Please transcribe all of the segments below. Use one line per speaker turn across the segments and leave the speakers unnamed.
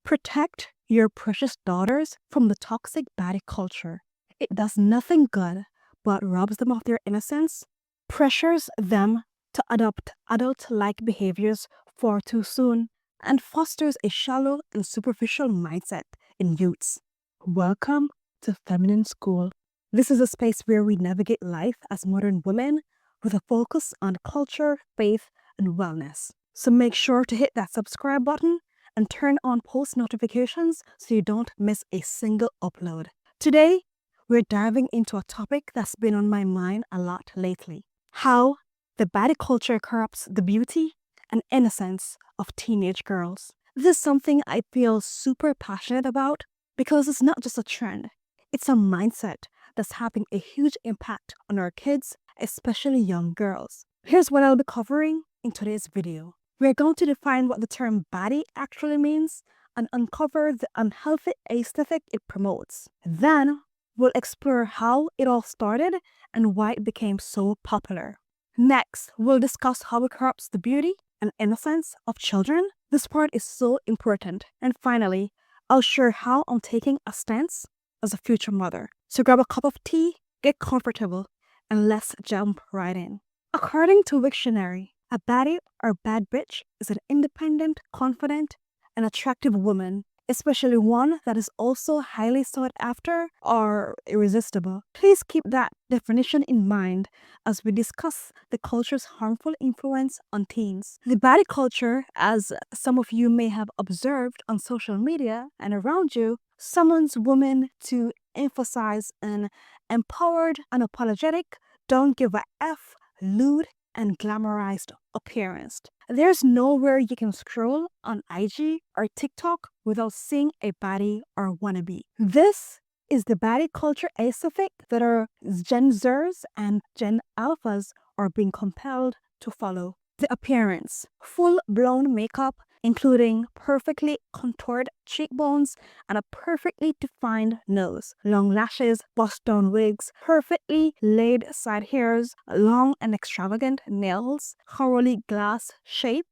Protect your precious daughters from the toxic baddie culture. It does nothing good but robs them of their innocence, pressures them to adopt adult-like behaviors far too soon, and fosters a shallow and superficial mindset in youths. Welcome to Feminine School. This is a space where we navigate life as modern women with a focus on culture, faith, and wellness. So make sure to hit that subscribe button and turn on post notifications so you don't miss a single upload. Today, we're diving into a topic that's been on my mind a lot lately. How the baddie culture corrupts the beauty and innocence of teenage girls. This is something I feel super passionate about because it's not just a trend, it's a mindset that's having a huge impact on our kids, especially young girls. Here's what I'll be covering in today's video. We're going to define what the term baddie actually means and uncover the unhealthy aesthetic it promotes. Then, we'll explore how it all started and why it became so popular. Next, we'll discuss how it corrupts the beauty and innocence of children. This part is so important. And finally, I'll share how I'm taking a stance as a future mother. So grab a cup of tea, get comfortable, and let's jump right in. According to Wiktionary, a baddie or bad bitch is an independent, confident, and attractive woman, especially one that is also highly sought after or irresistible. Please keep that definition in mind as we discuss the culture's harmful influence on teens. The baddie culture, as some of you may have observed on social media and around you, summons women to emphasize an empowered, unapologetic, don't give a F, lewd, and glamorized appearance. There's nowhere you can scroll on IG or TikTok without seeing a baddie or wannabe. This is the baddie culture aesthetic that our Gen Zers and Gen Alphas are being compelled to follow. The appearance, full-blown makeup, including perfectly contoured cheekbones and a perfectly defined nose, long lashes, bust-down wigs, perfectly laid side hairs, long and extravagant nails, thoroughly glass shape,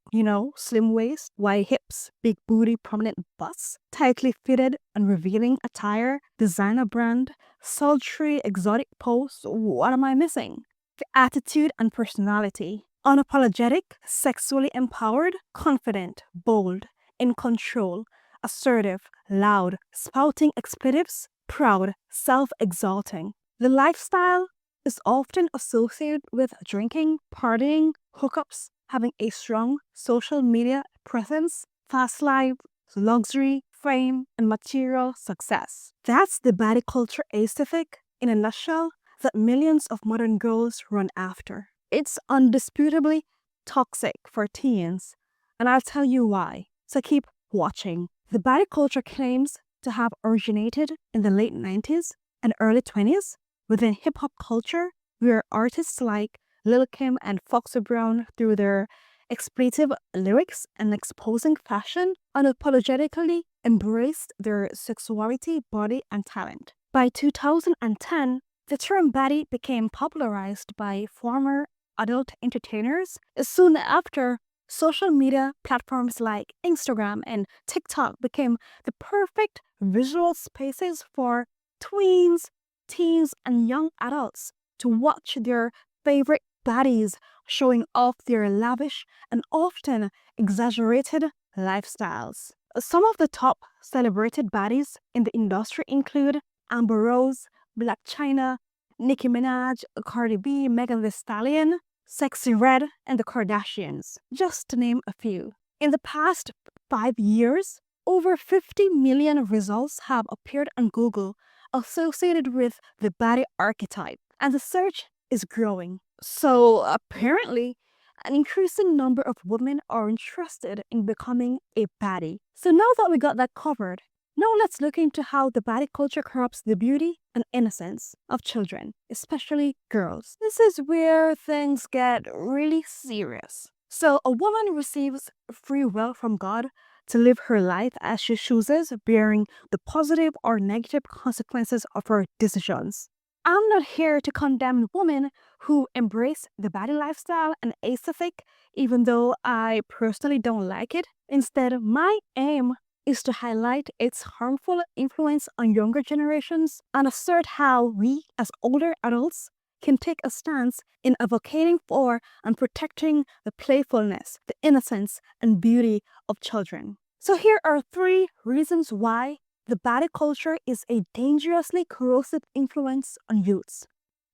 slim waist, wide hips, big booty, prominent bust, tightly fitted and revealing attire, designer brand, sultry, exotic pose. What am I missing? The attitude and personality. Unapologetic, sexually empowered, confident, bold, in control, assertive, loud, spouting expletives, proud, self-exalting. The lifestyle is often associated with drinking, partying, hookups, having a strong social media presence, fast life, luxury, fame, and material success. That's the baddie culture aesthetic in a nutshell that millions of modern girls run after. It's undisputably toxic for teens, and I'll tell you why. So keep watching. The baddie culture claims to have originated in the late 90s and early 20s within hip-hop culture, where artists like Lil Kim and Foxy Brown, through their expletive lyrics and exposing fashion, unapologetically embraced their sexuality, body, and talent. By 2010, the term baddie became popularized by former adult entertainers. Soon after, social media platforms like Instagram and TikTok became the perfect visual spaces for tweens, teens, and young adults to watch their favorite baddies showing off their lavish and often exaggerated lifestyles. Some of the top celebrated baddies in the industry include Amber Rose, Black China, Nicki Minaj, Cardi B, Megan Thee Stallion, Sexy Red, and the Kardashians, just to name a few. In the past 5 years, over 50 million results have appeared on Google associated with the baddie archetype, and the search is growing. So apparently, an increasing number of women are interested in becoming a baddie. So now that we got that covered, now let's look into how the baddie culture corrupts the beauty and innocence of children, especially girls. This is where things get really serious. So a woman receives free will from God to live her life as she chooses, bearing the positive or negative consequences of her decisions. I'm not here to condemn women who embrace the baddie lifestyle and aesthetic, even though I personally don't like it. Instead, my aim is to highlight its harmful influence on younger generations and assert how we, as older adults, can take a stance in advocating for and protecting the playfulness, the innocence, and beauty of children. So here are 3 reasons why the Baddie culture is a dangerously corrosive influence on youths.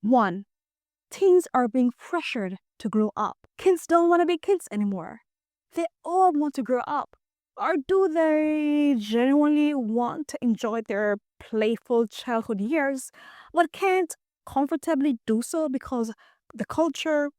1. Teens are being pressured to grow up. Kids don't want to be kids anymore. They all want to grow up. Or do they genuinely want to enjoy their playful childhood years, but can't comfortably do so because the culture,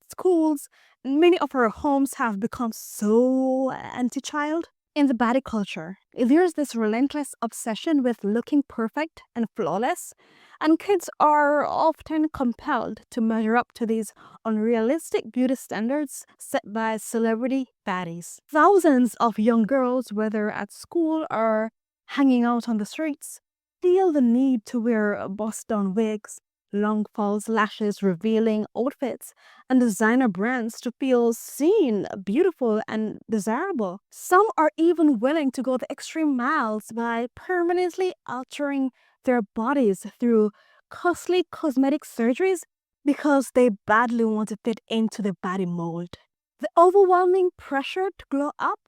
schools, many of our homes have become so anti-child? In the Baddie culture, there's this relentless obsession with looking perfect and flawless, and kids are often compelled to measure up to these unrealistic beauty standards set by celebrity baddies. Thousands of young girls, whether at school or hanging out on the streets, feel the need to wear bust-down wigs, long false lashes, revealing outfits, and designer brands to feel seen, beautiful, and desirable. Some are even willing to go the extreme miles by permanently altering their bodies through costly cosmetic surgeries because they badly want to fit into the body mold. The overwhelming pressure to glow up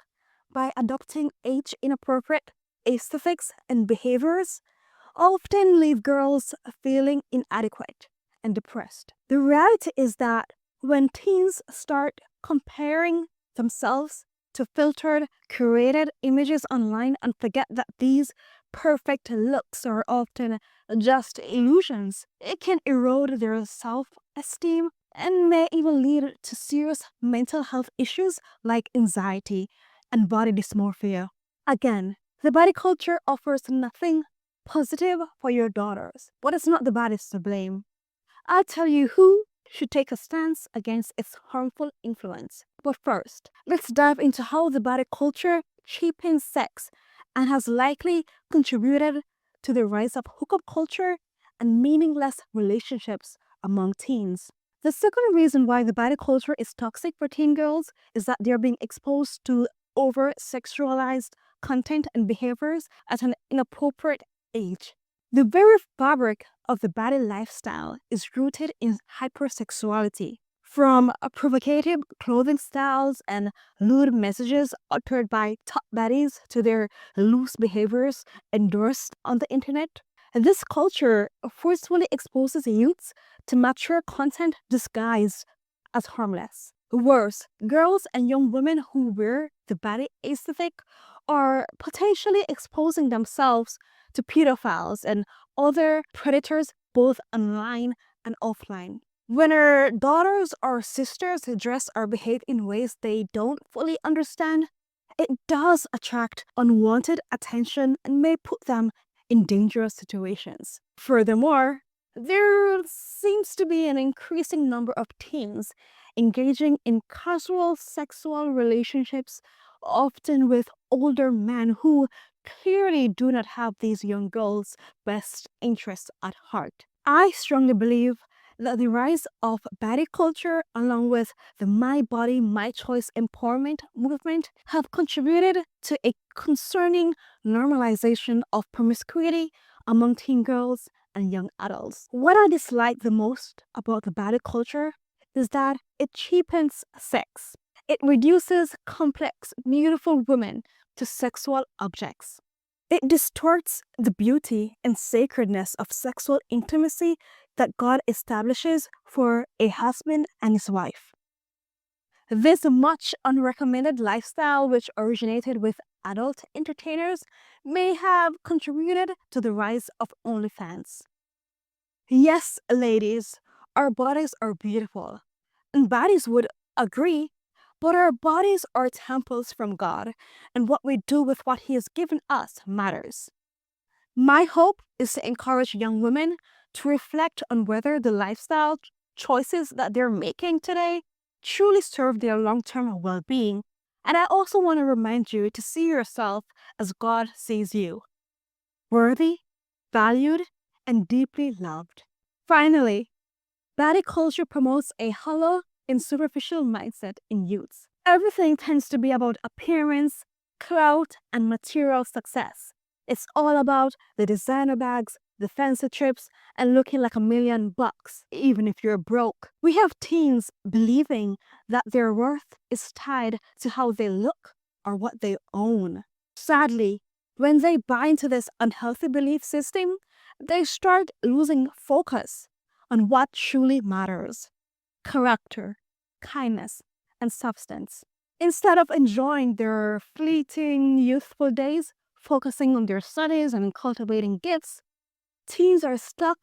by adopting age-inappropriate aesthetics and behaviors often leave girls feeling inadequate and depressed. The reality is that when teens start comparing themselves to filtered, curated images online and forget that these perfect looks are often just illusions, it can erode their self-esteem and may even lead to serious mental health issues like anxiety and body dysmorphia. Again, the Baddie culture offers nothing positive for your daughters, but it's not the baddies to blame. I'll tell you who should take a stance against its harmful influence. But first, let's dive into how the Baddie culture cheapens sex and has likely contributed to the rise of hookup culture and meaningless relationships among teens. The second reason why the Baddie culture is toxic for teen girls is that they're being exposed to over-sexualized content and behaviors at an inappropriate age. The very fabric of the Baddie lifestyle is rooted in hypersexuality. From provocative clothing styles and lewd messages uttered by top baddies to their loose behaviors endorsed on the internet, this culture forcefully exposes youths to mature content disguised as harmless. Worse, girls and young women who wear the Baddie aesthetic are potentially exposing themselves to pedophiles and other predators both online and offline. When our daughters or sisters dress or behave in ways they don't fully understand, it does attract unwanted attention and may put them in dangerous situations. Furthermore, there seems to be an increasing number of teens engaging in casual sexual relationships, often with older men who clearly do not have these young girls' best interests at heart. I strongly believe that the rise of Baddie culture, along with the My Body, My Choice empowerment movement, have contributed to a concerning normalization of promiscuity among teen girls and young adults. What I dislike the most about the Baddie culture is that it cheapens sex. It reduces complex, beautiful women to sexual objects. It distorts the beauty and sacredness of sexual intimacy that God establishes for a husband and his wife. This much unrecommended lifestyle, which originated with adult entertainers, may have contributed to the rise of OnlyFans. Yes, ladies, our bodies are beautiful, and baddies would agree, but our bodies are temples from God, and what we do with what He has given us matters. My hope is to encourage young women to reflect on whether the lifestyle choices that they're making today truly serve their long-term well-being. And I also want to remind you to see yourself as God sees you: worthy, valued, and deeply loved. Finally, Baddie culture promotes a hollow and superficial mindset in youths. Everything tends to be about appearance, clout, and material success. It's all about the designer bags, the fancy trips, and looking like $1,000,000, even if you're broke. We have teens believing that their worth is tied to how they look or what they own. Sadly, when they buy into this unhealthy belief system, they start losing focus on what truly matters: character, kindness, and substance. Instead of enjoying their fleeting, youthful days, focusing on their studies and cultivating gifts, teens are stuck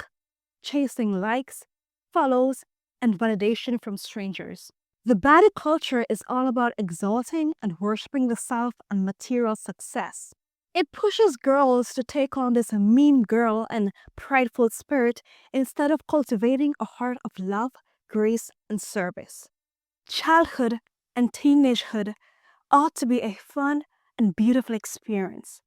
chasing likes, follows, and validation from strangers. The Baddie culture is all about exalting and worshipping the self and material success. It pushes girls to take on this mean girl and prideful spirit instead of cultivating a heart of love, grace, and service. Childhood and teenagehood ought to be a fun and beautiful experience.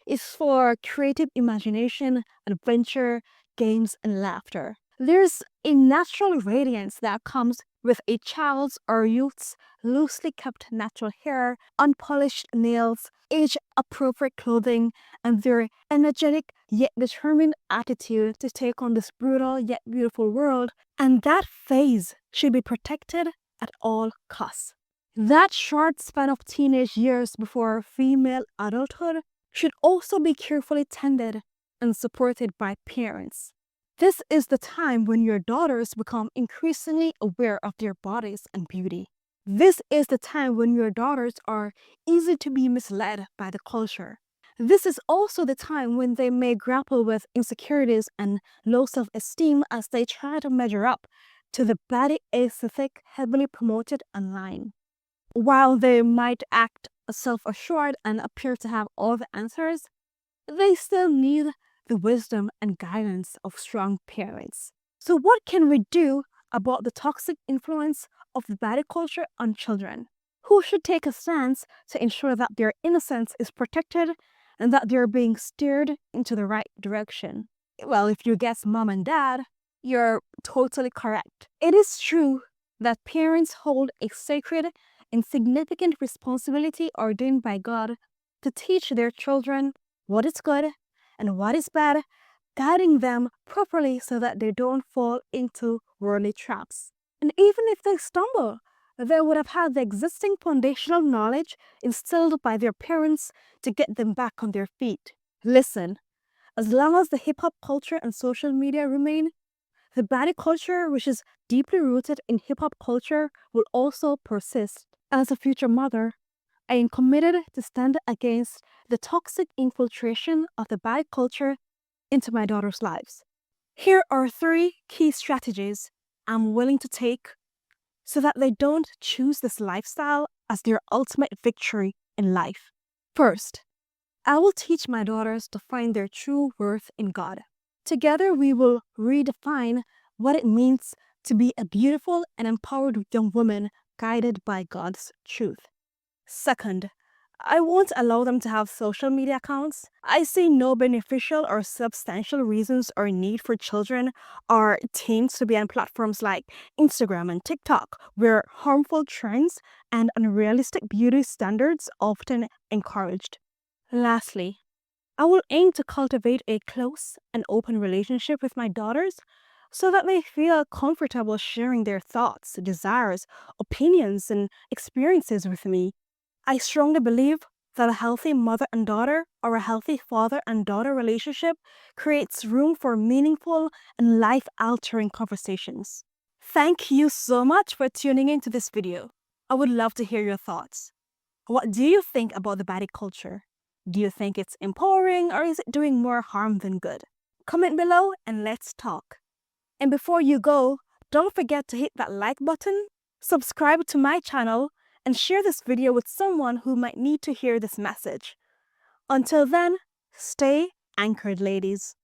It's for creative imagination, adventure, games, and laughter. There's a natural radiance that comes with a child's or youth's loosely kept natural hair, unpolished nails, age-appropriate clothing, and their energetic yet determined attitude to take on this brutal yet beautiful world. And that phase should be protected at all costs. That short span of teenage years before female adulthood should also be carefully tended and supported by parents. This is the time when your daughters become increasingly aware of their bodies and beauty. This is the time when your daughters are easy to be misled by the culture. This is also the time when they may grapple with insecurities and low self-esteem as they try to measure up to the Baddie aesthetic heavily promoted online. While they might act self-assured and appear to have all the answers, they still need the wisdom and guidance of strong parents. So what can we do about the toxic influence of the Baddie culture on children? Who should take a stance to ensure that their innocence is protected and that they're being steered into the right direction? Well, if you guess mom and dad, you're totally correct. It is true that parents hold a sacred and significant responsibility ordained by God to teach their children what is good and what is bad, guiding them properly so that they don't fall into worldly traps. And even if they stumble, they would have had the existing foundational knowledge instilled by their parents to get them back on their feet. Listen, as long as the hip-hop culture and social media remain, the Baddie culture, which is deeply rooted in hip-hop culture, will also persist. As a future mother, I am committed to stand against the toxic infiltration of the Baddie culture into my daughters' lives. Here are 3 key strategies I'm willing to take so that they don't choose this lifestyle as their ultimate victory in life. First, I will teach my daughters to find their true worth in God. Together, we will redefine what it means to be a beautiful and empowered young woman guided by God's truth. Second, I won't allow them to have social media accounts. I see no beneficial or substantial reasons or need for children or teens to be on platforms like Instagram and TikTok, where harmful trends and unrealistic beauty standards are often encouraged. Lastly, I will aim to cultivate a close and open relationship with my daughters so that they feel comfortable sharing their thoughts, desires, opinions, and experiences with me. I strongly believe that a healthy mother and daughter or a healthy father and daughter relationship creates room for meaningful and life-altering conversations. Thank you so much for tuning into this video. I would love to hear your thoughts. What do you think about the Baddie culture? Do you think it's empowering or is it doing more harm than good? Comment below and let's talk. And before you go, don't forget to hit that like button, subscribe to my channel, and share this video with someone who might need to hear this message. Until then, stay anchored, ladies.